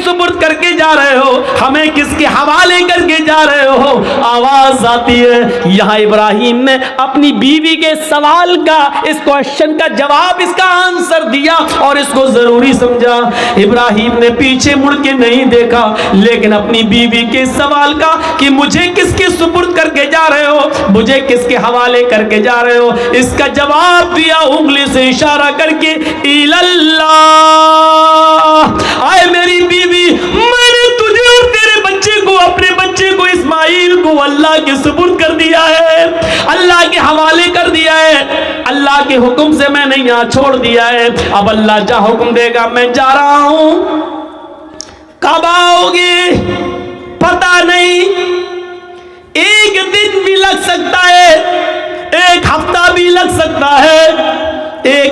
सुपुर्द करके जा रहे हो, हमें किसके हवाले करके जा रहे हो। आवाज आती है। यहां इब्राहिम ने अपनी बीवी के सवाल का, इस क्वेश्चन का जवाब, इसका आंसर दिया और इसको जरूरी समझा। इब्राहिम ने पीछे मुड़ के नहीं देखा, लेकिन अपनी बीवी के सवाल का कि मुझे किसके सुपुर्द करके जा रहे हो, मुझे किसके हवाले करके जा रहे हो, इसका जवाब दिया उंगली से इशारा करके, इल्लल्लाह। आए मेरी बीवी, मैंने तुझे और तेरे बच्चे को, अपने बच्चे को इस्माइल को अल्लाह के सुपुर्द कर दिया है, अल्लाह के हवाले कर दिया है। अल्लाह के हुक्म से मैंने यहां छोड़ दिया है। अब अल्लाह जा हुक्म देगा मैं जा रहा हूं। कब आओगे पता नहीं, एक दिन भी लग सकता है, एक हफ्ता भी लग सकता है, एक